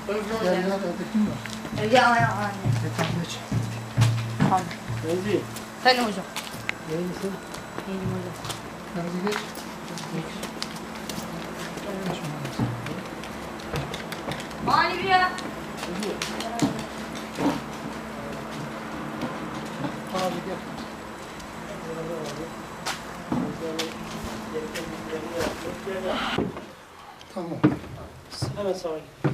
Gel ya, orada kim var? Ya. Tamam geç. Tamam. Benzi. Sen hocam. Neylisin? İyiyim hocam. Hadi geç. Geç. Geç Mani bir ya. abi gel. Tamam. Hemen sağa git.